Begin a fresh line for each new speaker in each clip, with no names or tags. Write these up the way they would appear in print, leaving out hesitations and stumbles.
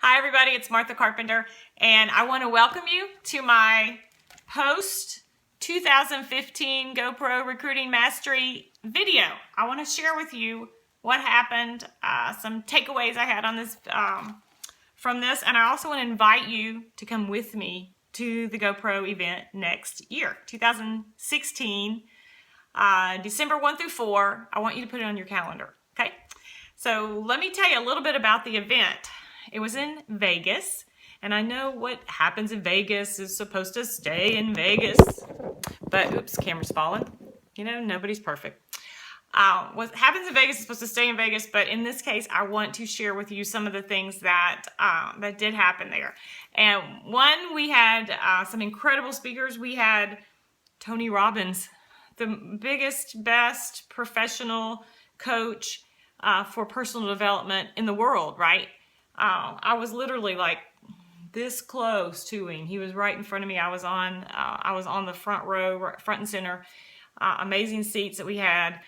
Hi everybody, it's Martha Carpenter, and I want to welcome you to my post 2015 GoPro Recruiting Mastery video. I want to share with you what happened, some takeaways I had on this from this, and I also want to invite you to come with me to the GoPro event next year, 2016, December 1 through 4. I want you to put it on your calendar, okay? So let me tell you a little bit about the event. It was in Vegas, and I know what happens in Vegas is supposed to stay in Vegas, but oops, camera's falling. You know, nobody's perfect. What happens in Vegas is supposed to stay in Vegas, but in this case, I want to share with you some of the things that that did happen there. And one, we had some incredible speakers. We had Tony Robbins, the biggest, best professional coach for personal development in the world, right? I was literally like this close to him. He was right in front of me. I was on the front row, front and center. Amazing seats that we had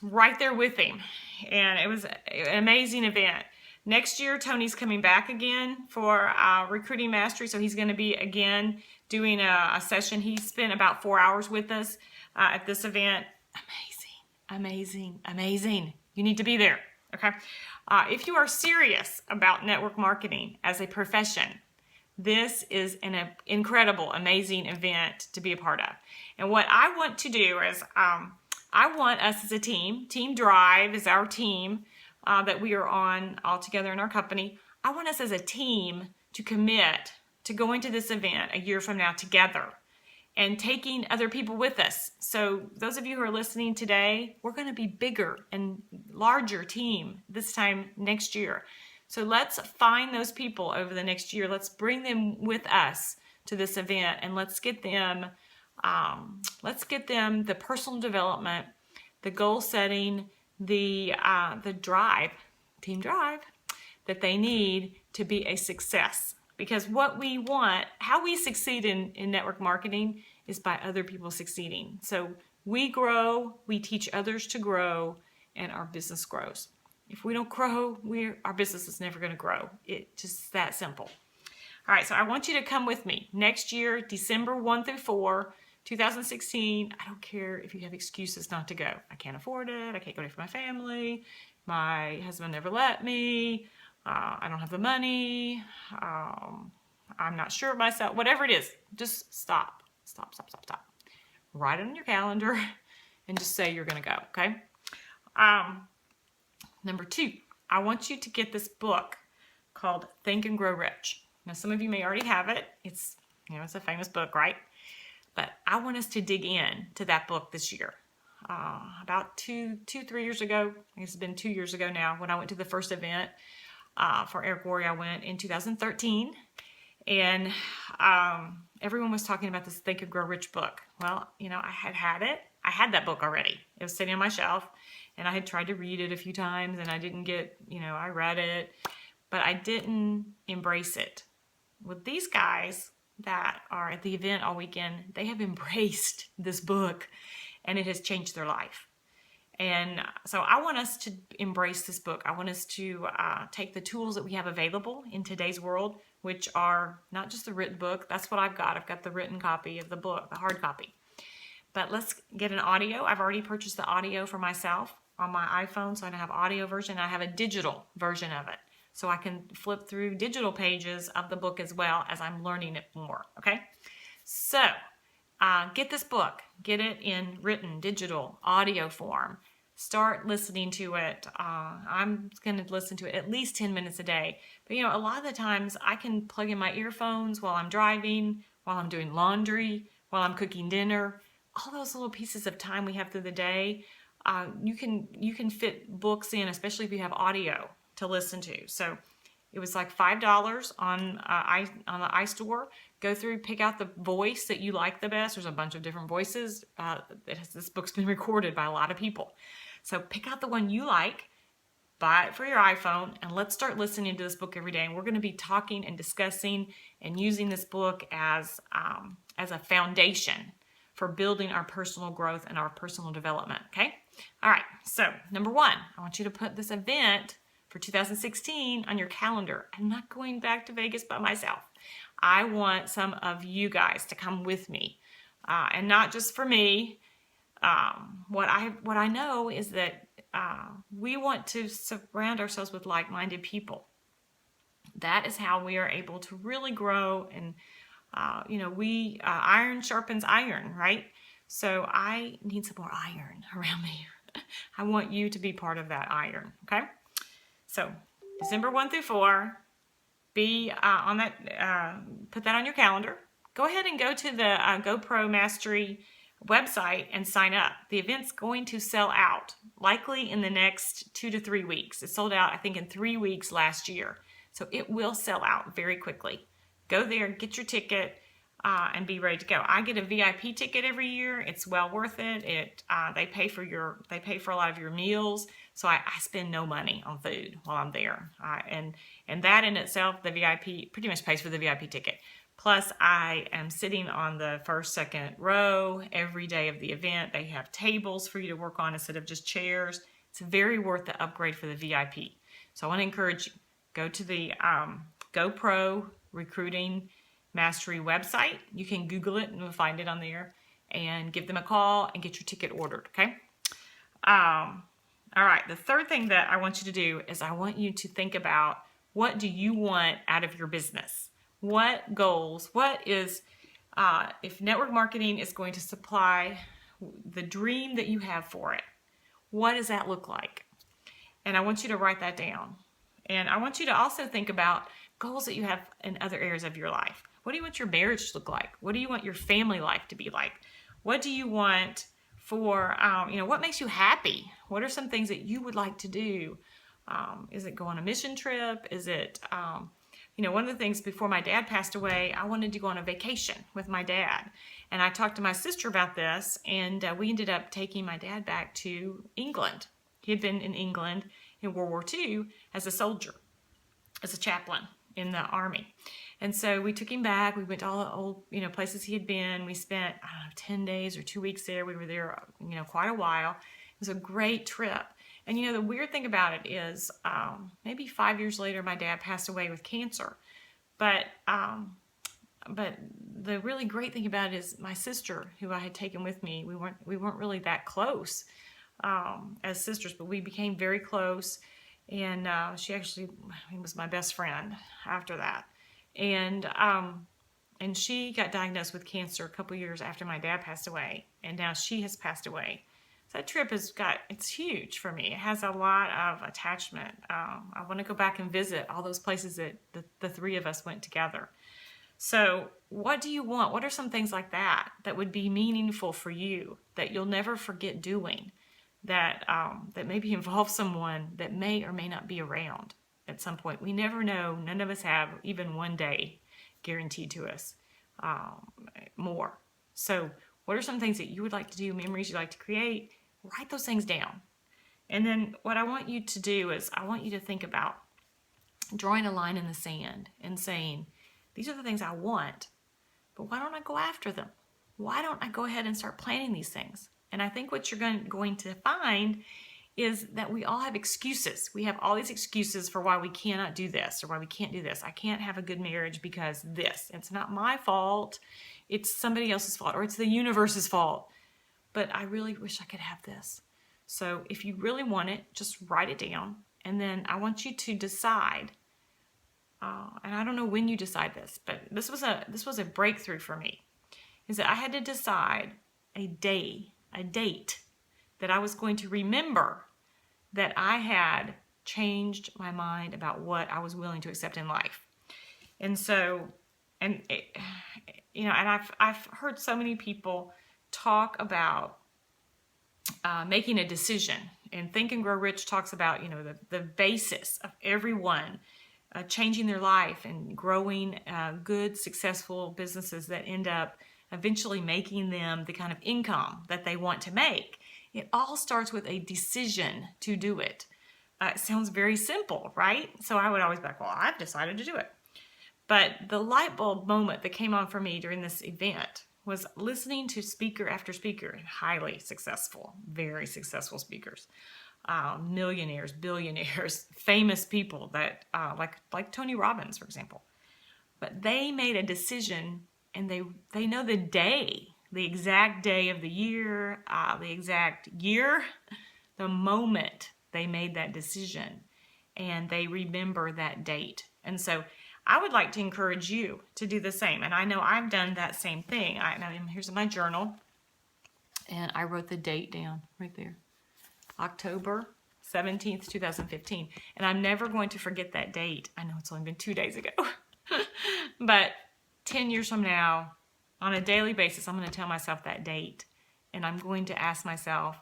right there with him, and it was an amazing event. Next year, Tony's coming back again for Recruiting Mastery, so he's going to be again doing a session. He spent about 4 hours with us at this event. Amazing, amazing, amazing. You need to be there, okay? If you are serious about network marketing as a profession, this is an incredible, amazing event to be a part of. And what I want to do is I want us as a team, Team Drive is our team that we are on all together in our company. I want us as a team to commit to going to this event a year from now together and taking other people with us. So those of you who are listening today, we're going to be bigger and larger team this time next year. So let's find those people over the next year. Let's bring them with us to this event, and let's get them the personal development, the goal setting, the drive, Team Drive, that they need to be a success. Because what we want, how we succeed in network marketing is by other people succeeding. So we grow, we teach others to grow, and our business grows. If we don't grow, our business is never going to grow. It's just that simple. All right, so I want you to come with me next year, December 1 through 4, 2016. I don't care if you have excuses not to go. I can't afford it. I can't go there for my family. My husband never let me. I don't have the money. I'm not sure of myself. Whatever it is, just stop. Write it on your calendar and just say you're going to go, okay? Number 2, I want you to get this book called Think and Grow Rich. Now, some of you may already have it. It's a famous book, right? But I want us to dig in to that book this year. About 3 years ago, I guess it's been 2 years ago now, when I went to the first event for Eric Worre. I went in 2013, and everyone was talking about this Think and Grow Rich book. Well, I had it. I had that book already. It was sitting on my shelf, and I had tried to read it a few times, and I didn't get, I read it, but I didn't embrace it. With these guys that are at the event all weekend, they have embraced this book, and it has changed their life. And so I want us to embrace this book. I want us to take the tools that we have available in today's world, which are not just the written book. That's what I've got. I've got the written copy of the book, the hard copy. But let's get an audio. I've already purchased the audio for myself on my iPhone, so I have audio version. I have a digital version of it, so I can flip through digital pages of the book as well as I'm learning it more, okay? So get this book. Get it in written, digital, audio form. Start listening to it. I'm going to listen to it at least 10 minutes a day. But, a lot of the times I can plug in my earphones while I'm driving, while I'm doing laundry, while I'm cooking dinner. All those little pieces of time we have through the day, you can fit books in, especially if you have audio to listen to. So it was like $5 on the iStore. Go through, pick out the voice that you like the best. There's a bunch of different voices. This book's been recorded by a lot of people. So pick out the one you like, buy it for your iPhone, and let's start listening to this book every day. And we're going to be talking and discussing and using this book as a foundation for building our personal growth and our personal development, okay? All right, so number 1, I want you to put this event for 2016 on your calendar. I'm not going back to Vegas by myself. I want some of you guys to come with me, and not just for me. What I know is that we want to surround ourselves with like-minded people. That is how we are able to really grow. And iron sharpens iron, right? So I need some more iron around me. I want you to be part of that iron. Okay. So December 1 through 4, be on that. Put that on your calendar. Go ahead and go to the GoPro Mastery website and sign up. The event's going to sell out likely in the next 2 to 3 weeks. It sold out, I think, in 3 weeks last year. So it will sell out very quickly. Go there, get your ticket, and be ready to go. I get a VIP ticket every year. It's well worth it. They pay for a lot of your meals. So I spend no money on food while I'm there. And that in itself, the VIP pretty much pays for the VIP ticket. Plus, I am sitting on the first, second row every day of the event. They have tables for you to work on instead of just chairs. It's very worth the upgrade for the VIP. So I want to encourage you, go to the GoPro Recruiting Mastery website. You can Google it and you'll find it on there, and give them a call and get your ticket ordered, okay? All right, the third thing that I want you to do is I want you to think about, what do you want out of your business? What goals, what is, if network marketing is going to supply the dream that you have for it, what does that look like? And I want you to write that down. And I want you to also think about goals that you have in other areas of your life. What do you want your marriage to look like? What do you want your family life to be like? What do you want for, what makes you happy? What are some things that you would like to do? Is it go on a mission trip? Is it, one of the things before my dad passed away, I wanted to go on a vacation with my dad. And I talked to my sister about this, and we ended up taking my dad back to England. He had been in England in World War II as a soldier, as a chaplain in the army. And so we took him back. We went to all the old, places he had been. We spent, 10 days or 2 weeks there. We were there, quite a while. It was a great trip. And, the weird thing about it is maybe 5 years later, my dad passed away with cancer. But the really great thing about it is my sister, who I had taken with me, we weren't really that close as sisters, but we became very close. And she actually was my best friend after that. And she got diagnosed with cancer a couple years after my dad passed away. And now she has passed away. So that trip it's huge for me. It has a lot of attachment. I want to go back and visit all those places that the three of us went together. So what do you want? What are some things like that would be meaningful for you, that you'll never forget doing, that maybe involve someone that may or may not be around at some point? We never know. None of us have even one day guaranteed to us more. So what are some things that you would like to do, memories you'd like to create? Write those things down. And then what I want you to do is I want you to think about drawing a line in the sand and saying, these are the things I want, but why don't I go after them? Why don't I go ahead and start planning these things? And I think what you're going to find is that we all have excuses. We have all these excuses for why we cannot do this or why we can't do this. I can't have a good marriage because this. It's not my fault. It's somebody else's fault, or it's the universe's fault. But I really wish I could have this. So if you really want it, just write it down. And then I want you to decide, and I don't know when you decide this, but this was a breakthrough for me, is that I had to decide a date that I was going to remember that I had changed my mind about what I was willing to accept in life. And so, and I've heard so many people talk about making a decision. And Think and Grow Rich talks about, the basis of everyone changing their life and growing good, successful businesses that end up eventually making them the kind of income that they want to make. It all starts with a decision to do it. It sounds very simple, right? So I would always be like, well, I've decided to do it. But the light bulb moment that came on for me during this event was listening to speaker after speaker, and highly successful, very successful speakers, millionaires, billionaires, famous people that like Tony Robbins, for example. But they made a decision, and they know the day, the exact day of the year, the moment they made that decision, and they remember that date. And so I would like to encourage you to do the same. And I know I've done that same thing. Here's my journal, and I wrote the date down right there. October 17th, 2015. And I'm never going to forget that date. I know it's only been 2 days ago. But 10 years from now, on a daily basis, I'm going to tell myself that date. And I'm going to ask myself,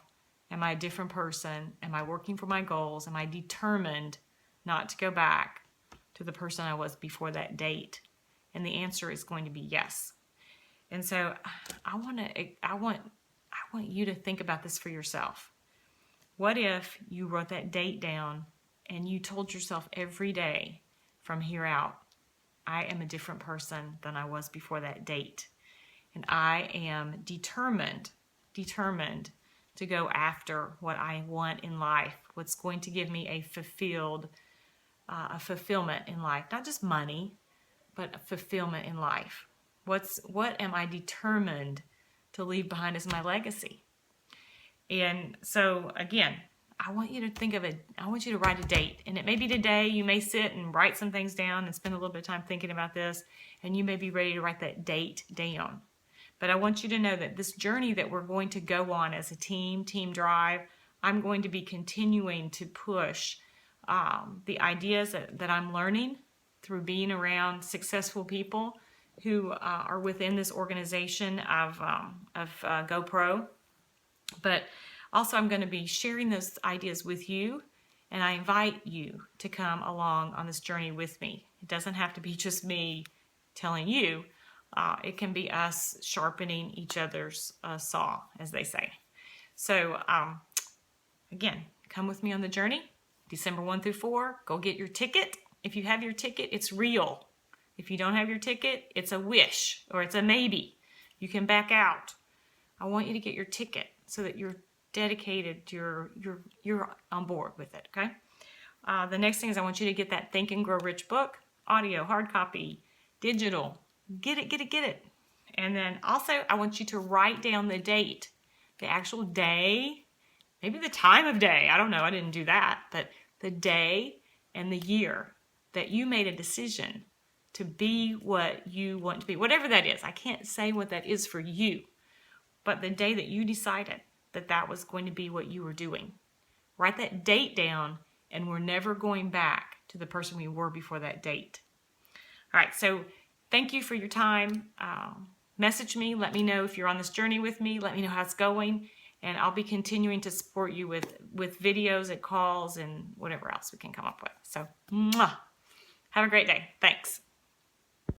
am I a different person? Am I working for my goals? Am I determined not to go back to the person I was before that date? And the answer is going to be yes. And so I want you to think about this for yourself. What if you wrote that date down and you told yourself every day from here out, I am a different person than I was before that date. And I am determined to go after what I want in life, what's going to give me a fulfillment in life, not just money, but a fulfillment in life. What am I determined to leave behind as my legacy? And so again, I want you to think of it. I want you to write a date. And it may be today. You may sit and write some things down and spend a little bit of time thinking about this. And you may be ready to write that date down. But I want you to know that this journey that we're going to go on as a team drive, I'm going to be continuing to push the ideas that I'm learning through being around successful people who are within this organization of GoPro. But also, I'm going to be sharing those ideas with you, and I invite you to come along on this journey with me. It doesn't have to be just me telling you. It can be us sharpening each other's saw, as they say. So, again, come with me on the journey. December 1 through 4, go get your ticket. If you have your ticket, it's real. If you don't have your ticket, it's a wish or it's a maybe. You can back out. I want you to get your ticket so that you're dedicated, you're on board with it, okay? The next thing is I want you to get that Think and Grow Rich book, audio, hard copy, digital. Get it. And then also I want you to write down the date, the actual day, maybe the time of day. I don't know, I didn't do that, but the day and the year that you made a decision to be what you want to be, whatever that is. I can't say what that is for you, but the day that you decided that was going to be what you were doing. Write that date down, and we're never going back to the person we were before that date. All right, so thank you for your time. Message me. Let me know if you're on this journey with me. Let me know how it's going, and I'll be continuing to support you with videos and calls and whatever else we can come up with. So, have a great day. Thanks.